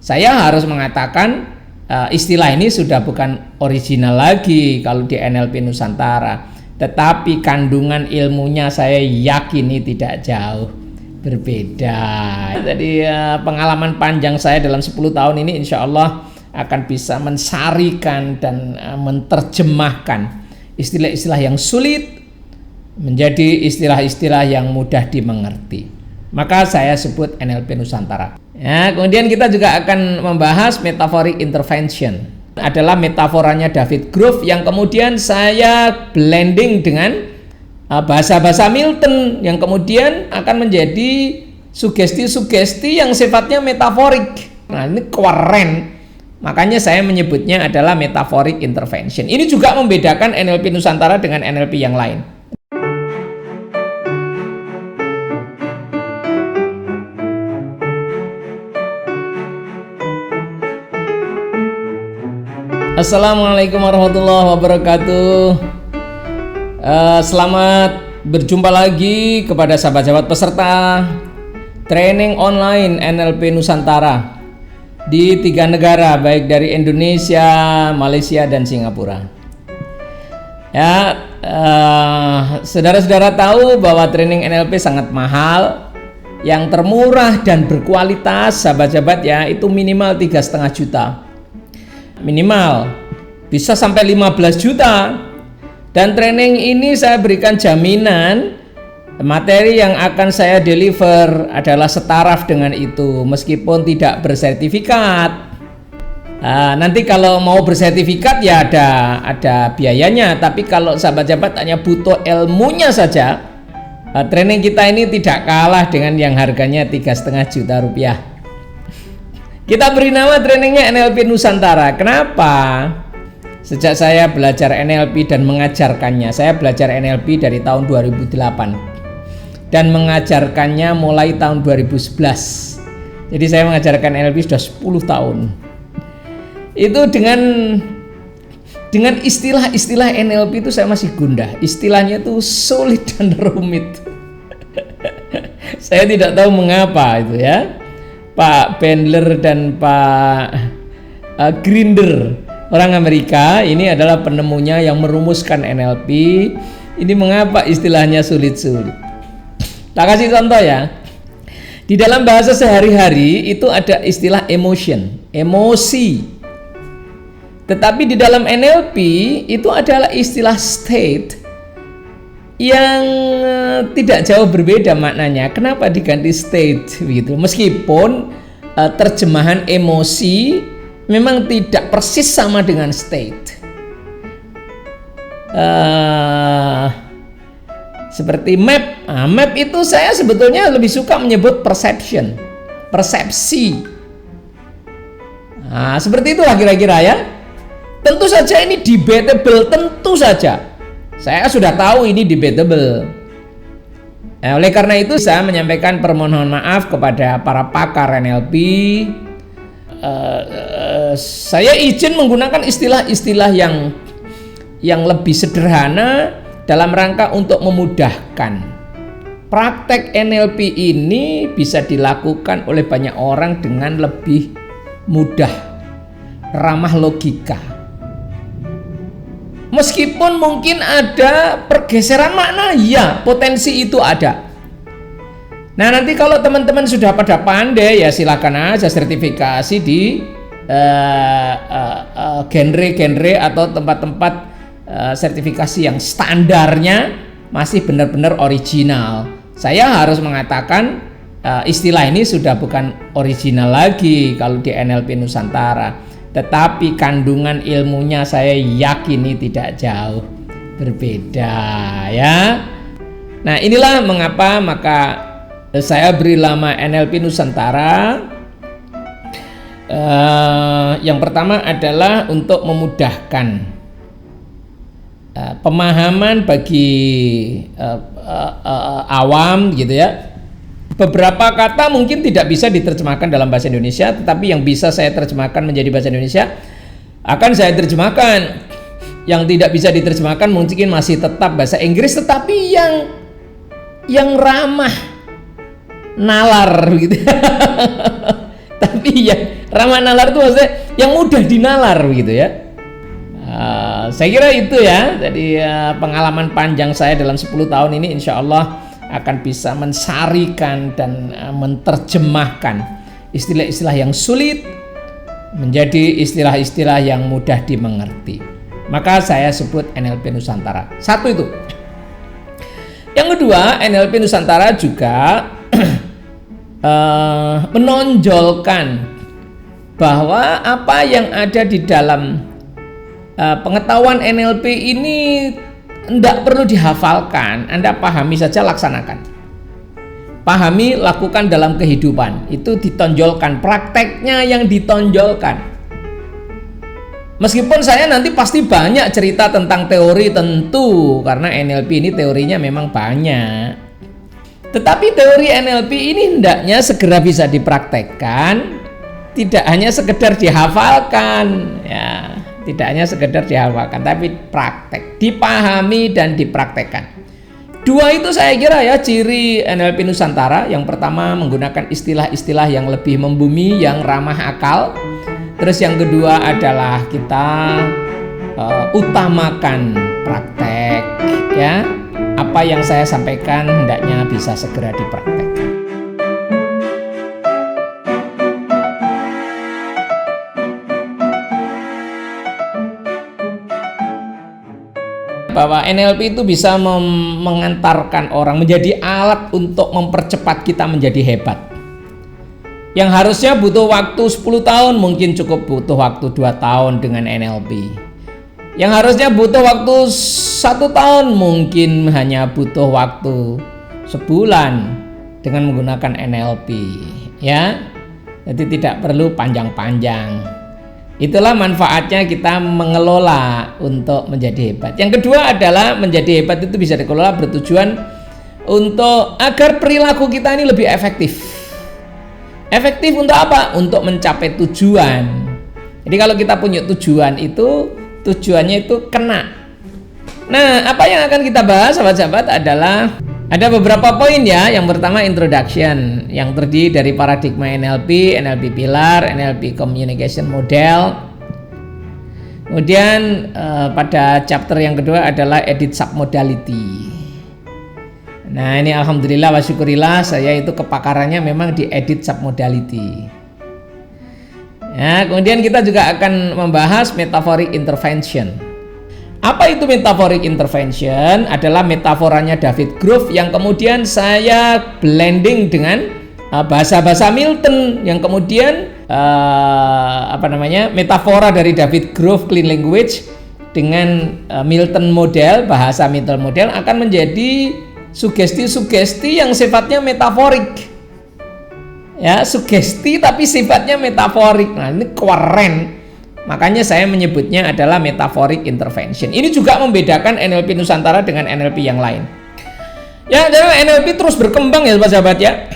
Saya harus mengatakan istilah ini sudah bukan original lagi kalau di NLP Nusantara, tetapi kandungan ilmunya saya yakini tidak jauh berbeda. Jadi pengalaman panjang saya dalam 10 tahun ini insya Allah akan bisa mensarikan dan menerjemahkan istilah-istilah yang sulit menjadi istilah-istilah yang mudah dimengerti. Maka saya sebut NLP Nusantara. Ya, kemudian kita juga akan membahas metaphoric intervention. Adalah metaforanya David Groove yang kemudian saya blending dengan bahasa-bahasa Milton yang kemudian akan menjadi sugesti-sugesti yang sifatnya metaforik. Nah, ini keren. Makanya saya menyebutnya adalah metaphoric intervention. Ini juga membedakan NLP Nusantara dengan NLP yang lain. Assalamualaikum warahmatullahi wabarakatuh. Selamat berjumpa lagi kepada sahabat-sahabat peserta training online NLP Nusantara di 3 negara, baik dari Indonesia, Malaysia, dan Singapura. Ya, saudara-saudara tahu bahwa training NLP sangat mahal. Yang termurah dan berkualitas, sahabat-sahabat ya, itu minimal 3,5 juta. Minimal bisa sampai 15 juta. Dan training ini saya berikan jaminan materi yang akan saya deliver adalah setaraf dengan itu meskipun tidak bersertifikat. Nanti kalau mau bersertifikat ya ada biayanya, tapi kalau sahabat-sahabat hanya butuh ilmunya saja, training kita ini tidak kalah dengan yang harganya 3,5 juta rupiah. Kita beri nama trainingnya NLP Nusantara. Kenapa? Sejak saya belajar NLP dan mengajarkannya, saya belajar NLP dari tahun 2008 dan mengajarkannya mulai tahun 2011. Jadi saya mengajarkan NLP sudah 10 tahun. Itu dengan istilah-istilah NLP itu saya masih gundah. Istilahnya itu sulit dan rumit. Saya tidak tahu mengapa itu ya. Pak Bandler dan Pak Grinder, orang Amerika, ini adalah penemunya yang merumuskan NLP. Ini mengapa istilahnya sulit-sulit. Tak kasih contoh ya. Di dalam bahasa sehari-hari itu ada istilah emotion, emosi. Tetapi di dalam NLP itu adalah istilah state yang tidak jauh berbeda maknanya. Kenapa diganti state begitu? Meskipun terjemahan emosi memang tidak persis sama dengan state. Seperti map. Map itu saya sebetulnya lebih suka menyebut perception, persepsi. Seperti itulah kira-kira ya. Tentu saja ini debatable, tentu saja. Saya sudah tahu ini debatable. Oleh karena itu saya menyampaikan permohonan maaf kepada para pakar NLP. Saya izin menggunakan istilah-istilah yang lebih sederhana dalam rangka untuk memudahkan. Praktek NLP ini bisa dilakukan oleh banyak orang dengan lebih mudah, ramah logika. Meskipun mungkin ada pergeseran makna, ya potensi itu ada. Nah nanti kalau teman-teman sudah pada pandai ya silakan aja sertifikasi di genre-genre atau tempat-tempat sertifikasi yang standarnya masih benar-benar original. Saya harus mengatakan istilah ini sudah bukan original lagi kalau di NLP Nusantara. Tetapi kandungan ilmunya saya yakini tidak jauh berbeda ya. Nah inilah mengapa maka saya beri nama NLP Nusantara. Yang pertama adalah untuk memudahkan pemahaman bagi awam gitu ya. Beberapa kata mungkin tidak bisa diterjemahkan dalam bahasa Indonesia, tetapi yang bisa saya terjemahkan menjadi bahasa Indonesia akan saya terjemahkan. Yang tidak bisa diterjemahkan mungkin masih tetap bahasa Inggris, tetapi yang ramah, nalar gitu. Tapi yang ramah nalar itu maksudnya yang mudah dinalar gitu ya. Saya kira itu ya. Jadi pengalaman panjang saya dalam 10 tahun ini insya Allah akan bisa mensarikan dan menerjemahkan istilah-istilah yang sulit menjadi istilah-istilah yang mudah dimengerti. Maka saya sebut NLP Nusantara. Satu itu. Yang kedua, NLP Nusantara juga menonjolkan bahwa apa yang ada di dalam pengetahuan NLP ini tidak perlu dihafalkan, Anda pahami saja, laksanakan. Pahami, lakukan dalam kehidupan. Itu ditonjolkan, prakteknya yang ditonjolkan. Meskipun saya nanti pasti banyak cerita tentang teori tentu, karena NLP ini teorinya memang banyak. Tetapi teori NLP ini hendaknya segera bisa dipraktekkan, tidak hanya sekedar dihafalkan, ya. Tidak hanya sekedar dihafalkan, tapi praktek, dipahami dan dipraktekkan. Dua itu saya kira ya ciri NLP Nusantara. Yang pertama menggunakan istilah-istilah yang lebih membumi, yang ramah akal. Terus yang kedua adalah kita utamakan praktek, ya. Apa yang saya sampaikan hendaknya bisa segera dipraktekkan. Bahwa NLP itu bisa mengantarkan orang menjadi alat untuk mempercepat kita menjadi hebat. Yang harusnya butuh waktu 10 tahun mungkin cukup butuh waktu 2 tahun dengan NLP. Yang harusnya butuh waktu 1 tahun mungkin hanya butuh waktu sebulan dengan menggunakan NLP, ya. Jadi tidak perlu panjang-panjang. Itulah manfaatnya kita mengelola untuk menjadi hebat. Yang kedua adalah menjadi hebat itu bisa dikelola bertujuan untuk agar perilaku kita ini lebih efektif. Efektif untuk apa? Untuk mencapai tujuan. Jadi kalau kita punya tujuan itu, tujuannya itu kena. Nah, apa yang akan kita bahas sahabat-sahabat adalah ada beberapa poin ya. Yang pertama introduction yang terdiri dari paradigma NLP, NLP Pilar, NLP Communication Model. Kemudian pada chapter yang kedua adalah edit submodality. Nah ini alhamdulillah wa syukurillah saya itu kepakarannya memang di edit submodality. Ya, kemudian kita juga akan membahas metaphoric intervention. Apa itu metaphoric intervention? Adalah metaforanya David Grove yang kemudian saya blending dengan bahasa-bahasa Milton yang kemudian metafora dari David Grove Clean Language dengan Milton model, bahasa Milton model akan menjadi sugesti-sugesti yang sifatnya metaforik. Ya, sugesti tapi sifatnya metaforik. Nah, ini keren. Makanya saya menyebutnya adalah metaphoric intervention. Ini juga membedakan NLP Nusantara dengan NLP yang lain. Ya, jadi NLP terus berkembang ya sahabat-sahabat ya.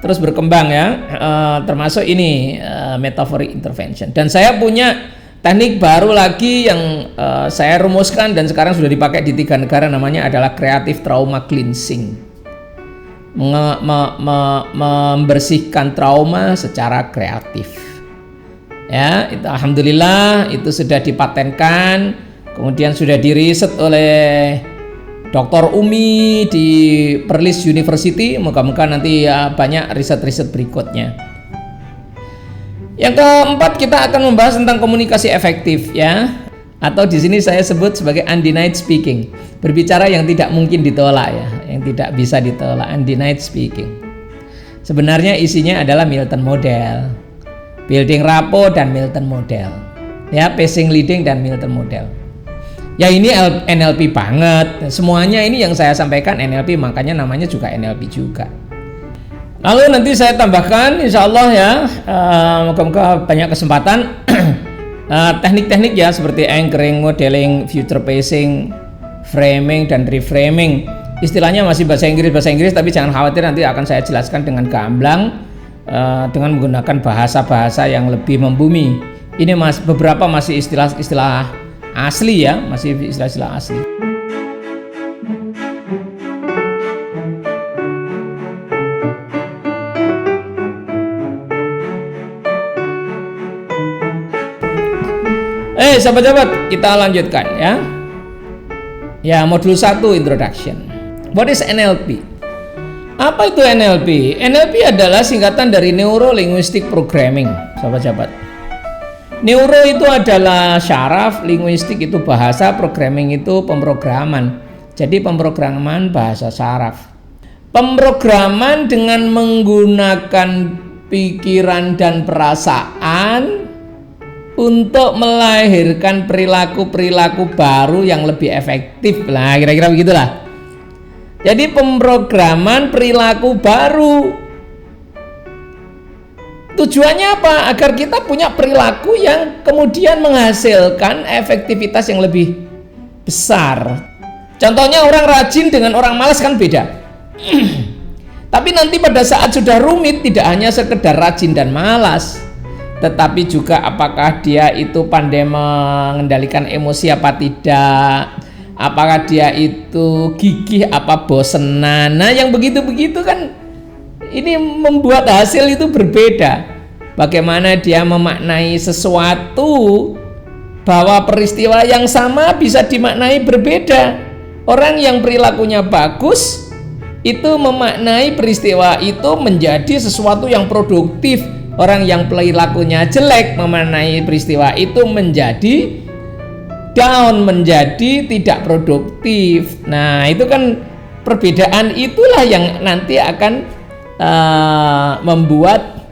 Terus berkembang ya. Termasuk ini metaphoric intervention. Dan saya punya teknik baru lagi yang saya rumuskan dan sekarang sudah dipakai di 3 negara, namanya adalah creative trauma cleansing. Membersihkan trauma secara kreatif. Ya, itu alhamdulillah itu sudah dipatenkan, kemudian sudah diriset oleh Dr. Umi di Perlis University. Moga-moga nanti ya banyak riset-riset berikutnya. Yang keempat kita akan membahas tentang komunikasi efektif ya, atau di sini saya sebut sebagai undenied speaking, berbicara yang tidak mungkin ditolak ya, yang tidak bisa ditolak, undenied speaking. Sebenarnya isinya adalah Milton model. Building rapport dan Milton model, ya, pacing leading dan Milton model. Ya ini NLP banget. Semuanya ini yang saya sampaikan NLP, makanya namanya juga NLP juga. Lalu nanti saya tambahkan, insya Allah ya, moga-moga banyak kesempatan teknik-teknik ya seperti anchoring, modeling, future pacing, framing dan reframing. Istilahnya masih bahasa Inggris, tapi jangan khawatir, nanti akan saya jelaskan dengan gamblang. Dengan menggunakan bahasa-bahasa yang lebih membumi. Ini beberapa masih istilah-istilah asli ya, masih istilah-istilah asli. Sahabat-sahabat, kita lanjutkan ya. Ya, modul 1 introduction. What is NLP? Apa itu NLP? NLP adalah singkatan dari Neuro Linguistic Programming, sahabat-sahabat. Neuro itu adalah syaraf, linguistik itu bahasa, programming itu pemrograman. Jadi pemrograman bahasa syaraf. Pemrograman dengan menggunakan pikiran dan perasaan untuk melahirkan perilaku-perilaku baru yang lebih efektif. Nah, kira-kira begitulah. Jadi pemrograman perilaku baru. Tujuannya apa? Agar kita punya perilaku yang kemudian menghasilkan efektivitas yang lebih besar. Contohnya orang rajin dengan orang malas kan beda. Tapi nanti pada saat sudah rumit, tidak hanya sekedar rajin dan malas, tetapi juga apakah dia itu pandai mengendalikan emosi apa tidak, apakah dia itu gigih apa bosenan. Nah, yang begitu-begitu kan ini membuat hasil itu berbeda. Bagaimana dia memaknai sesuatu, bahwa peristiwa yang sama bisa dimaknai berbeda. Orang yang perilakunya bagus itu memaknai peristiwa itu menjadi sesuatu yang produktif. Orang yang perilakunya jelek memaknai peristiwa itu menjadi down, menjadi tidak produktif. Nah, itu kan perbedaan itulah yang nanti akan membuat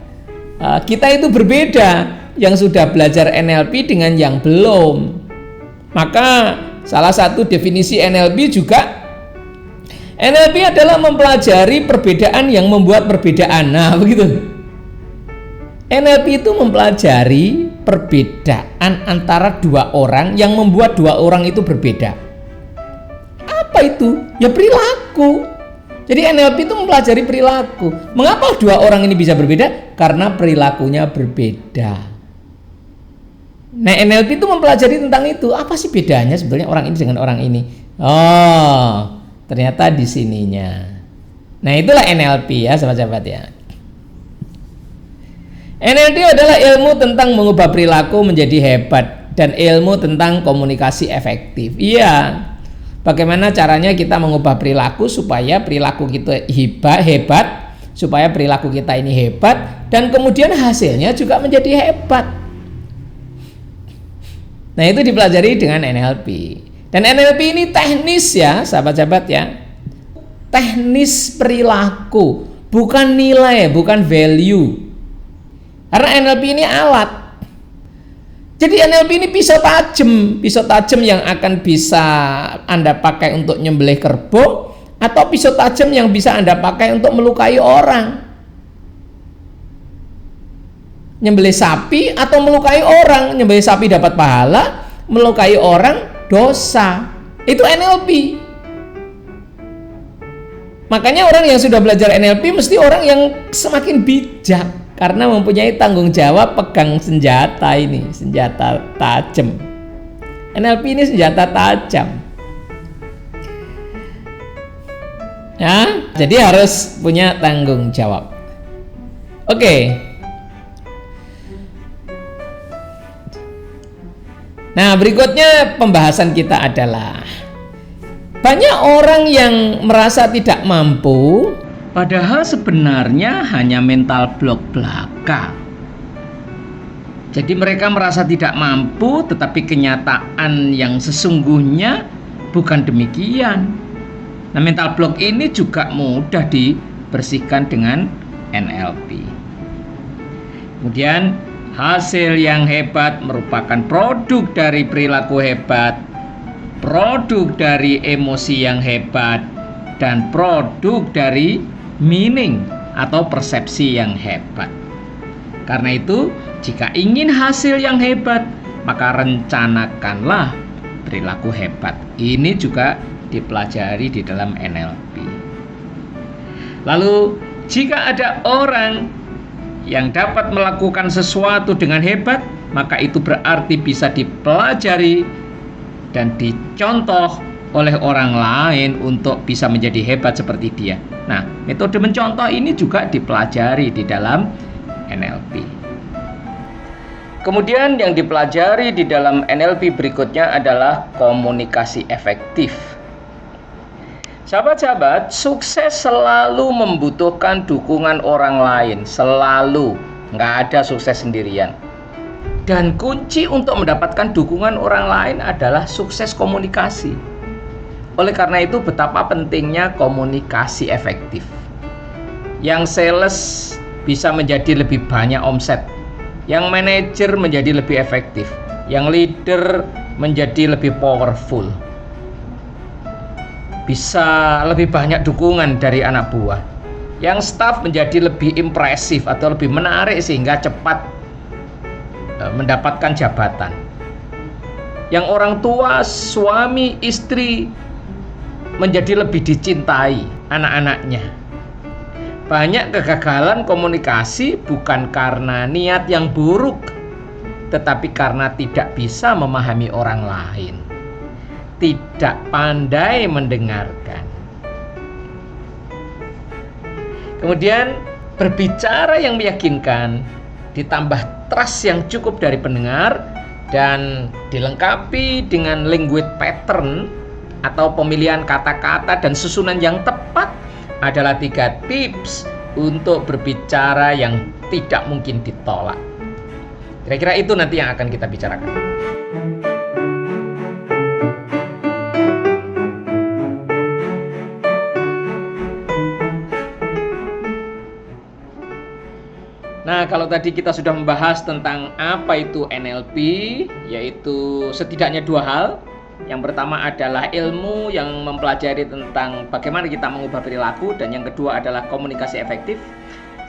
kita itu berbeda, yang sudah belajar NLP dengan yang belum. Maka salah satu definisi NLP juga, NLP adalah mempelajari perbedaan yang membuat perbedaan. Nah, begitu. NLP itu mempelajari perbedaan antara dua orang yang membuat dua orang itu berbeda. Apa itu? Ya perilaku. Jadi NLP itu mempelajari perilaku. Mengapa dua orang ini bisa berbeda? Karena perilakunya berbeda. Nah, NLP itu mempelajari tentang itu. Apa sih bedanya sebenarnya orang ini dengan orang ini? Oh, ternyata di sininya. Nah, itulah NLP ya, sahabat-sahabat ya. NLP adalah ilmu tentang mengubah perilaku menjadi hebat dan ilmu tentang komunikasi efektif. Iya. Bagaimana caranya kita mengubah perilaku supaya perilaku kita hebat, supaya perilaku kita ini hebat dan kemudian hasilnya juga menjadi hebat. Nah, itu dipelajari dengan NLP. Dan NLP ini teknis ya, sahabat-sahabat ya. Teknis perilaku, bukan nilai, bukan value. Karena NLP ini alat. Jadi NLP ini pisau tajam yang akan bisa Anda pakai untuk nyembelih kerbau, atau pisau tajam yang bisa Anda pakai untuk melukai orang. Nyembelih sapi atau melukai orang. Nyembelih sapi dapat pahala, melukai orang dosa. Itu NLP. Makanya orang yang sudah belajar NLP mesti orang yang semakin bijak, karena mempunyai tanggung jawab pegang senjata ini, senjata tajam. NLP ini senjata tajam. Ya, jadi harus punya tanggung jawab. Oke. Nah, berikutnya pembahasan kita adalah banyak orang yang merasa tidak mampu, padahal sebenarnya hanya mental block belaka. Jadi mereka merasa tidak mampu, tetapi kenyataan yang sesungguhnya bukan demikian. Nah, mental block ini juga mudah dibersihkan dengan NLP. Kemudian hasil yang hebat merupakan produk dari perilaku hebat, produk dari emosi yang hebat, dan produk dari meaning atau persepsi yang hebat. Karena itu, jika ingin hasil yang hebat, maka rencanakanlah perilaku hebat. Ini juga dipelajari di dalam NLP. Lalu, jika ada orang yang dapat melakukan sesuatu dengan hebat, maka itu berarti bisa dipelajari dan dicontoh oleh orang lain untuk bisa menjadi hebat seperti dia. Nah, metode mencontoh ini juga dipelajari di dalam NLP. Kemudian yang dipelajari di dalam NLP berikutnya adalah komunikasi efektif. Sahabat-sahabat, sukses selalu membutuhkan dukungan orang lain, selalu. Nggak ada sukses sendirian. Dan kunci untuk mendapatkan dukungan orang lain adalah sukses komunikasi. Oleh karena itu, betapa pentingnya komunikasi efektif. Yang sales bisa menjadi lebih banyak omset, yang manajer menjadi lebih efektif, yang leader menjadi lebih powerful, bisa lebih banyak dukungan dari anak buah, yang staff menjadi lebih impresif atau lebih menarik sehingga cepat mendapatkan jabatan, yang orang tua, suami, istri menjadi lebih dicintai anak-anaknya. Banyak kegagalan komunikasi bukan karena niat yang buruk, tetapi karena tidak bisa memahami orang lain, tidak pandai mendengarkan. Kemudian berbicara yang meyakinkan, ditambah trust yang cukup dari pendengar, dan dilengkapi dengan language pattern atau pemilihan kata-kata dan susunan yang tepat adalah 3 tips untuk berbicara yang tidak mungkin ditolak. Kira-kira itu nanti yang akan kita bicarakan. Nah, kalau tadi kita sudah membahas tentang apa itu NLP, yaitu setidaknya 2 hal. Yang pertama adalah ilmu yang mempelajari tentang bagaimana kita mengubah perilaku, dan yang kedua adalah komunikasi efektif.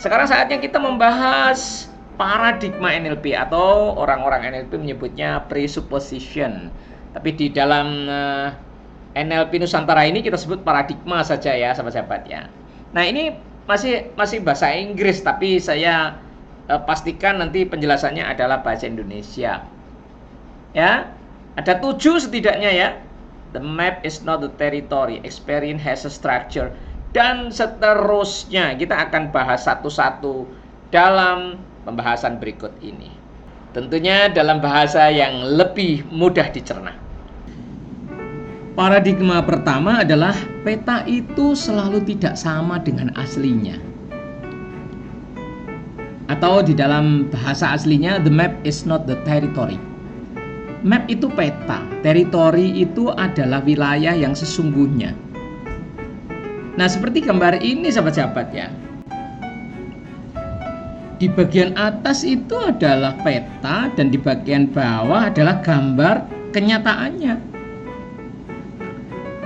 Sekarang saatnya kita membahas paradigma NLP, atau orang-orang NLP menyebutnya presupposition. Tapi di dalam NLP Nusantara ini kita sebut paradigma saja ya, sahabat-sahabat ya. Nah, ini masih bahasa Inggris, tapi saya pastikan nanti penjelasannya adalah bahasa Indonesia. Ya. Ada 7 setidaknya ya. The map is not the territory, experience has a structure, dan seterusnya. Kita akan bahas satu-satu dalam pembahasan berikut ini. Tentunya dalam bahasa yang lebih mudah dicerna. Paradigma pertama adalah peta itu selalu tidak sama dengan aslinya. Atau di dalam bahasa aslinya, the map is not the territory. Map itu peta, teritori itu adalah wilayah yang sesungguhnya. Nah, seperti gambar ini sahabat-sahabat ya. Di bagian atas itu adalah peta, dan di bagian bawah adalah gambar kenyataannya.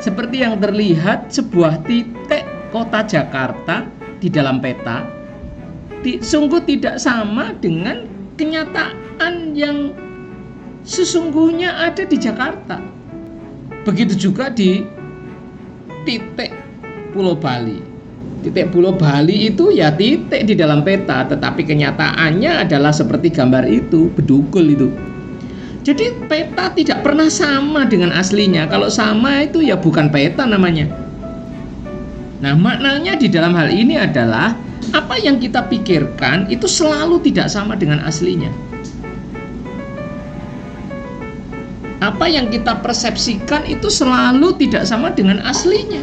Seperti yang terlihat, sebuah titik kota Jakarta di dalam peta sungguh tidak sama dengan kenyataan yang sesungguhnya ada di Jakarta. Begitu juga di titik Pulau Bali. Titik Pulau Bali itu ya titik di dalam peta, tetapi kenyataannya adalah seperti gambar itu, bedugul itu. Jadi peta tidak pernah sama dengan aslinya. Kalau sama itu ya bukan peta namanya. Nah, maknanya di dalam hal ini adalah apa yang kita pikirkan itu selalu tidak sama dengan aslinya. Apa yang kita persepsikan itu selalu tidak sama dengan aslinya.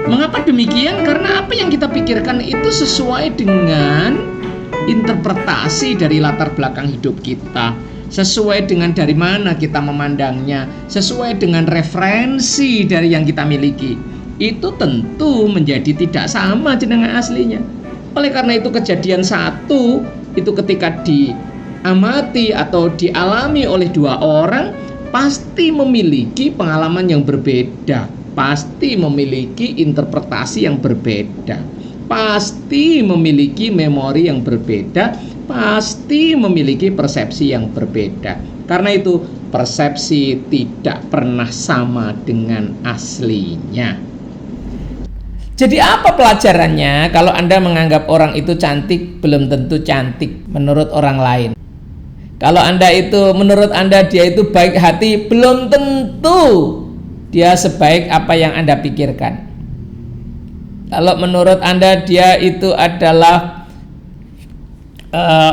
Mengapa demikian? Karena apa yang kita pikirkan itu sesuai dengan interpretasi dari latar belakang hidup kita, sesuai dengan dari mana kita memandangnya, sesuai dengan referensi dari yang kita miliki. Itu tentu menjadi tidak sama dengan aslinya. Oleh karena itu, kejadian satu itu ketika diamati atau dialami oleh 2 orang pasti memiliki pengalaman yang berbeda, pasti memiliki interpretasi yang berbeda, pasti memiliki memori yang berbeda, pasti memiliki persepsi yang berbeda. Karena itu persepsi tidak pernah sama dengan aslinya. Jadi apa pelajarannya kalau Anda menganggap orang itu cantik, belum tentu cantik menurut orang lain. Kalau Anda itu, menurut Anda dia itu baik hati, belum tentu dia sebaik apa yang Anda pikirkan. Kalau menurut Anda dia itu adalah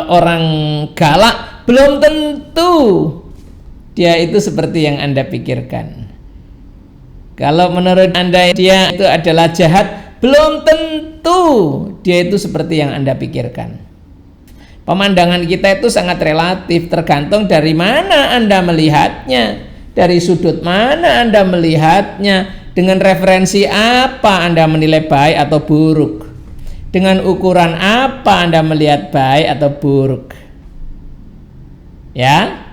orang galak, belum tentu dia itu seperti yang Anda pikirkan. Kalau menurut Anda dia itu adalah jahat, belum tentu dia itu seperti yang Anda pikirkan. Pemandangan kita itu sangat relatif, tergantung dari mana Anda melihatnya, dari sudut mana Anda melihatnya, dengan referensi apa Anda menilai baik atau buruk, dengan ukuran apa Anda melihat baik atau buruk. Ya,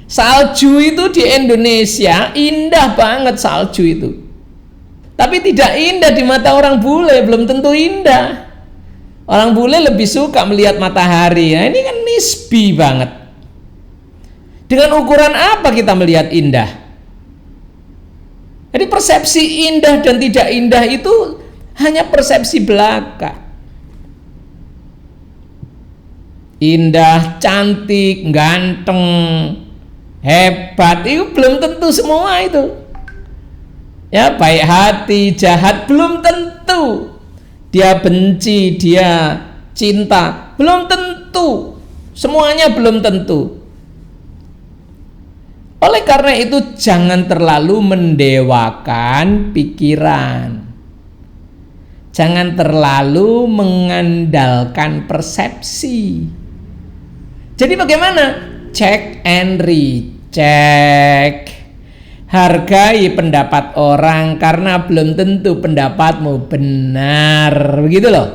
salju itu di Indonesia indah banget salju itu, tapi tidak indah di mata orang bule, belum tentu indah. Orang bule lebih suka melihat matahari. Nah, ini kan nisbi banget. Dengan ukuran apa kita melihat indah? Jadi persepsi indah dan tidak indah itu hanya persepsi belaka. Indah, cantik, ganteng, hebat itu belum tentu semua itu. Ya, baik hati, jahat belum tentu. Dia benci, dia cinta, belum tentu. Semuanya belum tentu. Oleh karena itu jangan terlalu mendewakan pikiran. Jangan terlalu mengandalkan persepsi. Jadi bagaimana? Check and recheck. Hargai pendapat orang karena belum tentu pendapatmu benar. Begitu loh.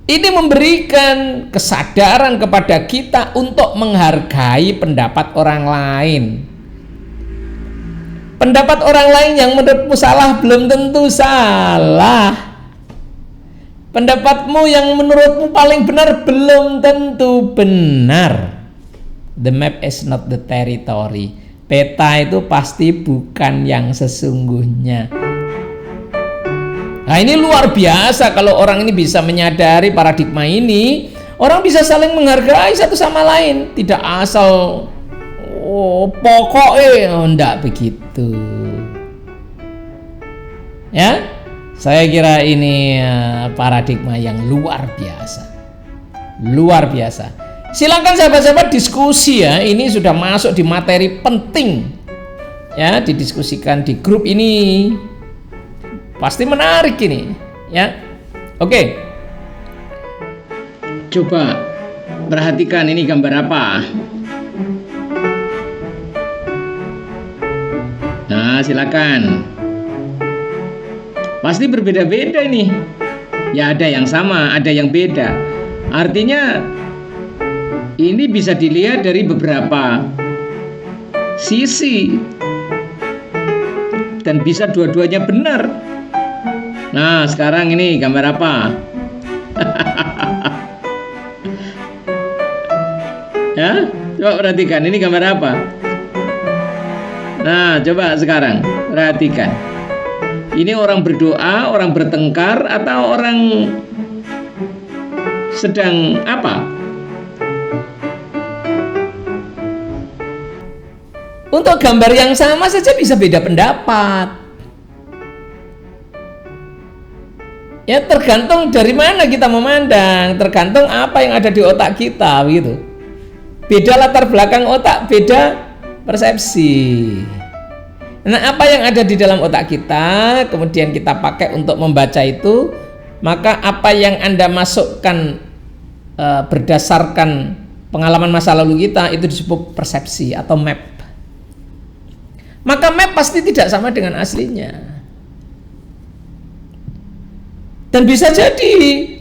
Ini memberikan kesadaran kepada kita untuk menghargai pendapat orang lain. Pendapat orang lain yang menurutmu salah belum tentu salah. Pendapatmu yang menurutmu paling benar belum tentu benar. The map is not the territory. Peta itu pasti bukan yang sesungguhnya. Nah, ini luar biasa kalau orang ini bisa menyadari paradigma ini. Orang bisa saling menghargai satu sama lain, tidak asal pokoknya enggak begitu. Ya, saya kira ini paradigma yang luar biasa. Luar biasa. Silakan sahabat-sahabat diskusi ya. Ini sudah masuk di materi penting. Ya, didiskusikan di grup ini. Pasti menarik ini, ya. Oke. Coba perhatikan ini gambar apa. Nah, silakan. Pasti berbeda-beda ini. Ya, ada yang sama, ada yang beda. Artinya ini bisa dilihat dari beberapa sisi dan bisa dua-duanya benar. Nah, sekarang ini gambar apa? Ya, coba perhatikan ini gambar apa? Nah, coba sekarang perhatikan. Ini orang berdoa, orang bertengkar, atau orang sedang apa? Untuk gambar yang sama saja bisa beda pendapat. Ya, tergantung dari mana kita memandang, tergantung apa yang ada di otak kita, begitu. Beda latar belakang otak, beda persepsi. Nah, apa yang ada di dalam otak kita, kemudian kita pakai untuk membaca itu, maka apa yang Anda masukkan berdasarkan pengalaman masa lalu kita, itu disebut persepsi atau map. Maka map pasti tidak sama dengan aslinya. Dan bisa jadi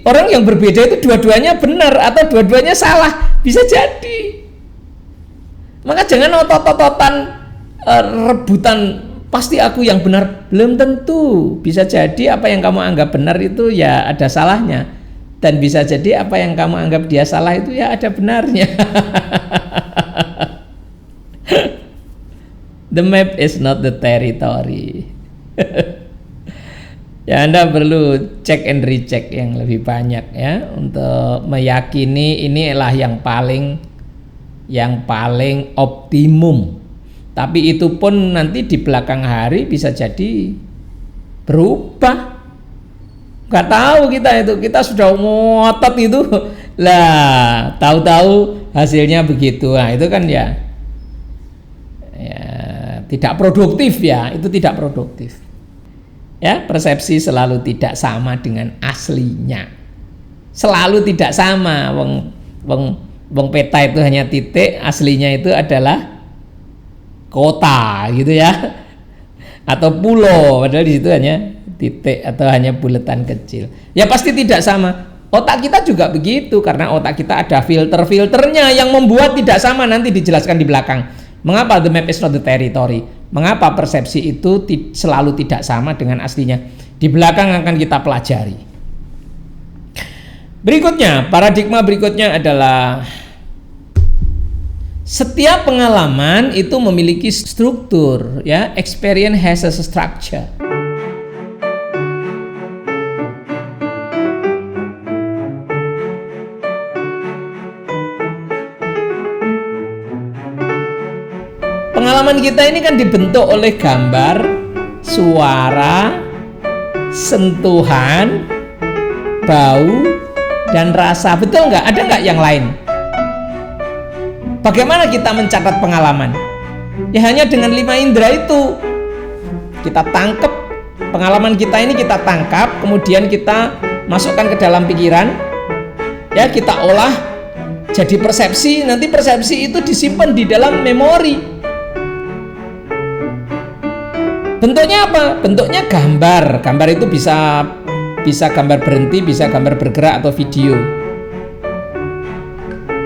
orang yang berbeda itu dua-duanya benar atau dua-duanya salah, bisa jadi. Maka jangan otot-ototan rebutan pasti aku yang benar, belum tentu. Bisa jadi apa yang kamu anggap benar itu ya ada salahnya, dan bisa jadi apa yang kamu anggap dia salah itu ya ada benarnya. The map is not the territory. Ya, Anda perlu cek and recheck yang lebih banyak ya untuk meyakini inilah yang paling optimum. Tapi itu pun nanti di belakang hari bisa jadi berubah. Nggak tahu kita sudah ngotot itu, lah tahu-tahu hasilnya begitu. Nah itu kan ya tidak produktif ya, itu tidak produktif. Ya, persepsi selalu tidak sama dengan aslinya, selalu tidak sama. Wong peta itu hanya titik, aslinya itu adalah kota gitu ya, atau pulau, padahal di situ hanya titik atau hanya bulatan kecil. Ya pasti tidak sama. Otak kita juga begitu, karena otak kita ada filter-filternya yang membuat tidak sama. Nanti dijelaskan di belakang mengapa the map is not the territory, mengapa persepsi itu selalu tidak sama dengan aslinya. Di belakang akan kita pelajari. Berikutnya, paradigma berikutnya adalah setiap pengalaman itu memiliki struktur, ya. Experience has a structure. Pengalaman kita ini kan dibentuk oleh gambar, suara, sentuhan, bau, dan rasa. Betul nggak? Ada nggak yang lain? Bagaimana kita mencatat pengalaman? Ya hanya dengan 5 indera itu. Kita tangkap pengalaman kita ini, kita tangkap, kemudian kita masukkan ke dalam pikiran, ya kita olah jadi persepsi. Nanti persepsi itu disimpan di dalam memori. Bentuknya apa? Bentuknya gambar. Gambar itu bisa gambar berhenti, bisa gambar bergerak atau video.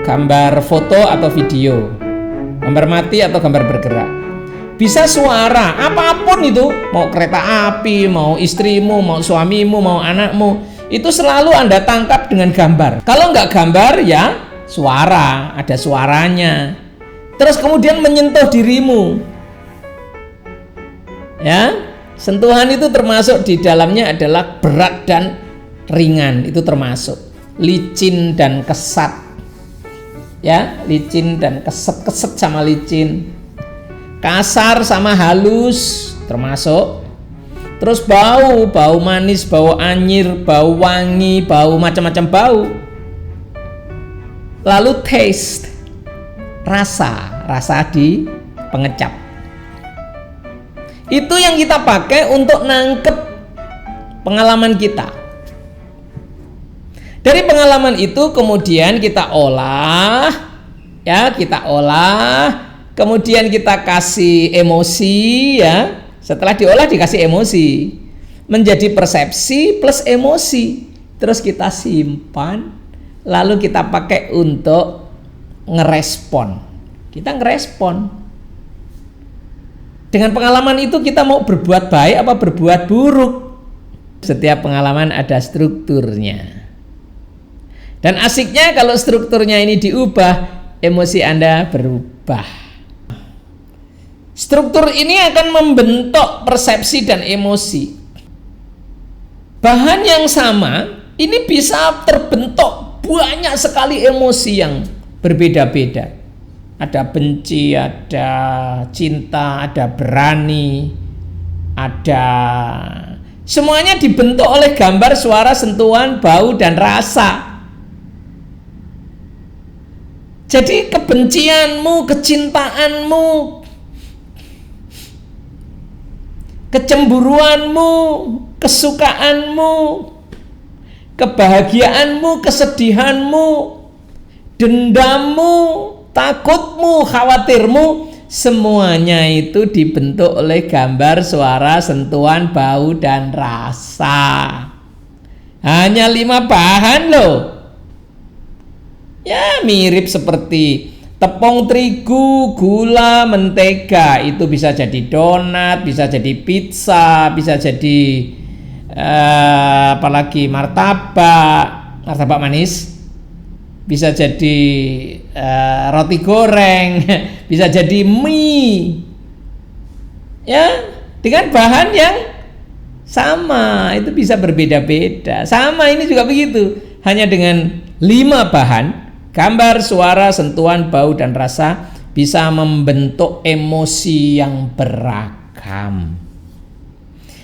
Gambar foto atau video. Gambar mati atau gambar bergerak. Bisa suara, apapun itu, mau kereta api, mau istrimu, mau suamimu, mau anakmu, itu selalu Anda tangkap dengan gambar. Kalau nggak gambar, ya suara, ada suaranya. Terus kemudian menyentuh dirimu. Ya, sentuhan itu termasuk di dalamnya adalah berat dan ringan, itu termasuk licin dan kesat. Ya, licin dan keset sama licin. Kasar sama halus termasuk. Terus bau manis, bau anyir, bau wangi, bau macam-macam bau. Lalu taste, rasa di pengecap. Itu yang kita pakai untuk nangkep pengalaman kita. Dari pengalaman itu kemudian kita olah, ya kita olah, kemudian kita kasih emosi, ya. Setelah diolah dikasih emosi, menjadi persepsi plus emosi. Terus kita simpan, lalu kita pakai untuk ngerespon. Kita ngerespon. Dengan pengalaman itu kita mau berbuat baik apa berbuat buruk. Setiap pengalaman ada strukturnya. Dan asiknya kalau strukturnya ini diubah, emosi Anda berubah. Struktur ini akan membentuk persepsi dan emosi. Bahan yang sama ini bisa terbentuk banyak sekali emosi yang berbeda-beda. Ada benci, ada cinta, ada berani, ada semuanya dibentuk oleh gambar, suara, sentuhan, bau, dan rasa. Jadi kebencianmu, kecintaanmu, kecemburuanmu, kesukaanmu, kebahagiaanmu, kesedihanmu, dendammu, takutmu, khawatirmu, semuanya itu dibentuk oleh gambar, suara, sentuhan, bau, dan rasa. Hanya 5 bahan loh. Ya mirip seperti tepung terigu, gula, mentega. Itu bisa jadi donat, bisa jadi pizza, bisa jadi apalagi martabak manis. Bisa jadi roti goreng, bisa jadi mie, ya dengan bahan yang sama. Itu bisa berbeda-beda. Sama ini juga begitu, hanya dengan 5 bahan, gambar, suara, sentuhan, bau, dan rasa, bisa membentuk emosi yang beragam.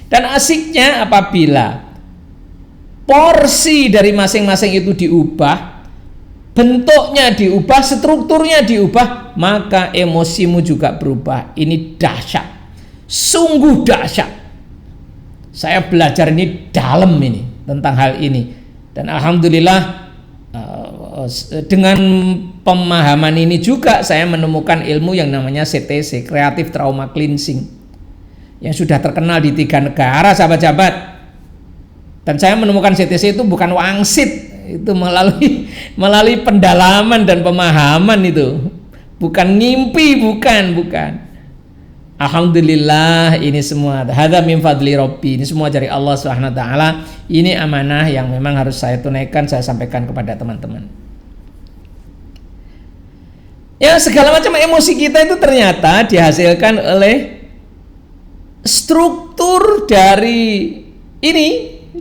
Dan asiknya apabila porsi dari masing-masing itu diubah, bentuknya diubah, strukturnya diubah, maka emosimu juga berubah. Ini dahsyat, sungguh dahsyat. Saya belajar ini dalam ini tentang hal ini, dan alhamdulillah dengan pemahaman ini juga saya menemukan ilmu yang namanya CTC, Creative Trauma Cleansing, yang sudah terkenal di 3 negara, sahabat-sahabat. Dan saya menemukan CTC itu bukan wangsit, itu melalui pendalaman dan pemahaman, itu bukan ngimpi, bukan. Alhamdulillah, ini semua hadza min fadli Rabbi, ini semua dari Allah Subhanahu wa taala. Ini amanah yang memang harus saya tunaikan, saya sampaikan kepada teman-teman. Ya, segala macam emosi kita itu ternyata dihasilkan oleh struktur dari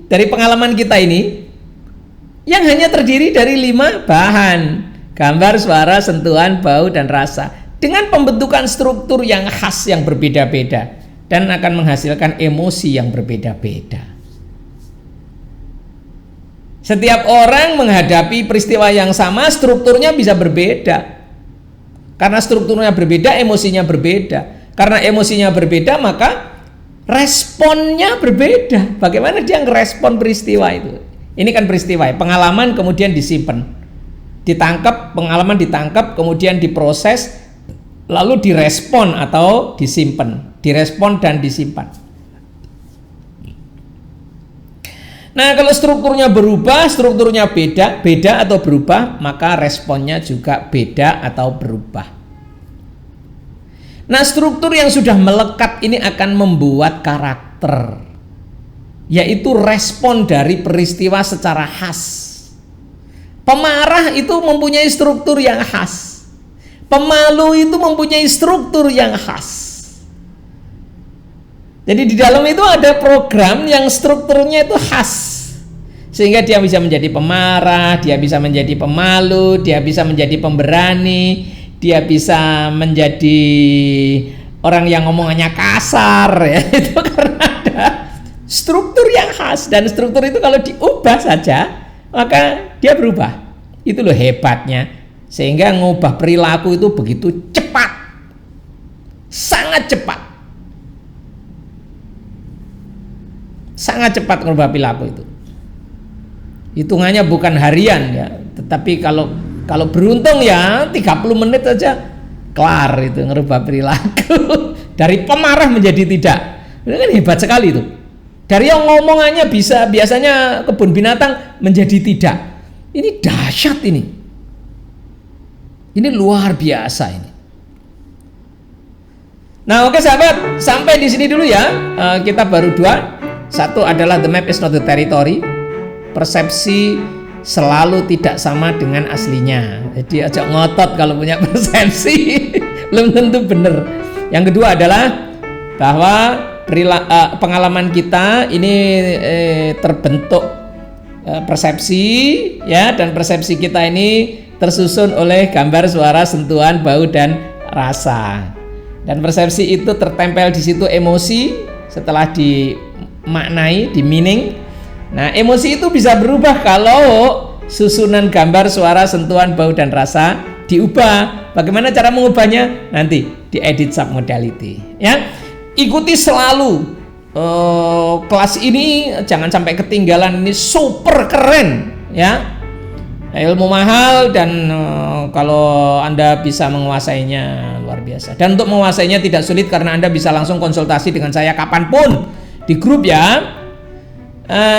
pengalaman kita ini, yang hanya terdiri dari 5 bahan: gambar, suara, sentuhan, bau, dan rasa, dengan pembentukan struktur yang khas yang berbeda-beda, dan akan menghasilkan emosi yang berbeda-beda. Setiap orang menghadapi peristiwa yang sama, strukturnya bisa berbeda. Karena strukturnya berbeda, emosinya berbeda. Karena emosinya berbeda, maka responnya berbeda. Bagaimana dia ngerespon peristiwa itu? Ini kan peristiwa, pengalaman kemudian disimpan, ditangkap, pengalaman ditangkap, kemudian diproses, lalu direspon atau disimpan, direspon dan disimpan. Nah, kalau strukturnya berubah, strukturnya beda atau berubah, maka responnya juga beda atau berubah. Nah, struktur yang sudah melekat ini akan membuat karakter, yaitu respon dari peristiwa secara khas. Pemarah itu mempunyai struktur yang khas. Pemalu itu mempunyai struktur yang khas. Jadi di dalam itu ada program yang strukturnya itu khas, sehingga dia bisa menjadi pemarah, dia bisa menjadi pemalu, dia bisa menjadi pemberani, dia bisa menjadi orang yang ngomongannya kasar, ya. Itu karena ada struktur yang khas, dan struktur itu kalau diubah saja maka dia berubah. Itu loh hebatnya, sehingga ngubah perilaku itu begitu cepat, sangat cepat. Sangat cepat merubah perilaku itu. Hitungannya bukan harian, ya, tetapi kalau beruntung ya 30 menit aja kelar itu ngerubah perilaku. Dari pemarah menjadi tidak. Ini kan hebat sekali itu. Dari yang ngomongannya biasanya kebun binatang menjadi tidak. Ini dahsyat ini. Ini luar biasa ini. Nah, oke sahabat, sampai di sini dulu ya. Kita baru 2. Satu adalah the map is not the territory. Persepsi selalu tidak sama dengan aslinya. Jadi ajak ngotot kalau punya persepsi belum tentu benar. Yang kedua adalah bahwa pengalaman kita ini terbentuk persepsi, ya, dan persepsi kita ini tersusun oleh gambar, suara, sentuhan, bau, dan rasa. Dan persepsi itu tertempel di situ emosi setelah dimaknai, di meaning. Nah, emosi itu bisa berubah kalau susunan gambar, suara, sentuhan, bau, dan rasa diubah. Bagaimana cara mengubahnya? Nanti di edit submodality, ya. Ikuti selalu kelas ini, jangan sampai ketinggalan. Ini super keren, ya. Ilmu mahal, dan kalau Anda bisa menguasainya luar biasa. Dan untuk menguasainya tidak sulit karena Anda bisa langsung konsultasi dengan saya kapanpun di grup, ya.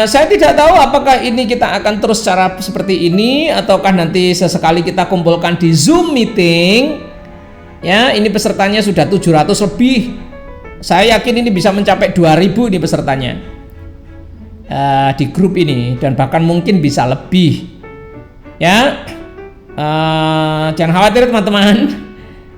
Saya tidak tahu apakah ini kita akan terus cara seperti ini ataukah nanti sesekali kita kumpulkan di Zoom meeting. Ya, ini pesertanya sudah 700 lebih. Saya yakin ini bisa mencapai 2000 ini pesertanya di grup ini, dan bahkan mungkin bisa lebih. Ya, jangan khawatir teman-teman.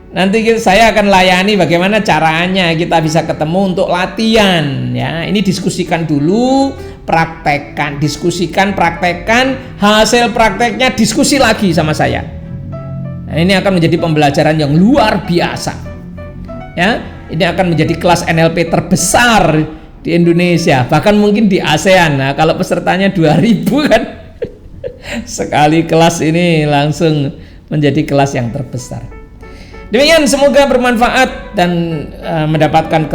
Nanti saya akan layani bagaimana caranya kita bisa ketemu untuk latihan. Ya, ini diskusikan dulu, praktekkan, diskusikan, praktekkan, hasil prakteknya diskusi lagi sama saya. Nah, ini akan menjadi pembelajaran yang luar biasa. Ya, ini akan menjadi kelas NLP terbesar di Indonesia, bahkan mungkin di ASEAN. Nah, kalau pesertanya 2000 kan sekali kelas ini langsung menjadi kelas yang terbesar. Demikian, semoga bermanfaat dan mendapatkan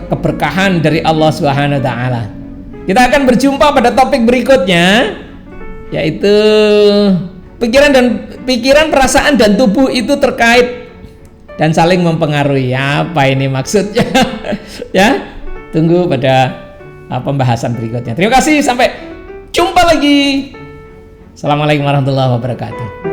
keberkahan dari Allah Subhanahu wa taala. Kita akan berjumpa pada topik berikutnya, yaitu pikiran, perasaan dan tubuh itu terkait dan saling mempengaruhi. Apa ini maksudnya? Ya, tunggu pada pembahasan berikutnya. Terima kasih, sampai jumpa lagi. Assalamualaikum warahmatullahi wabarakatuh.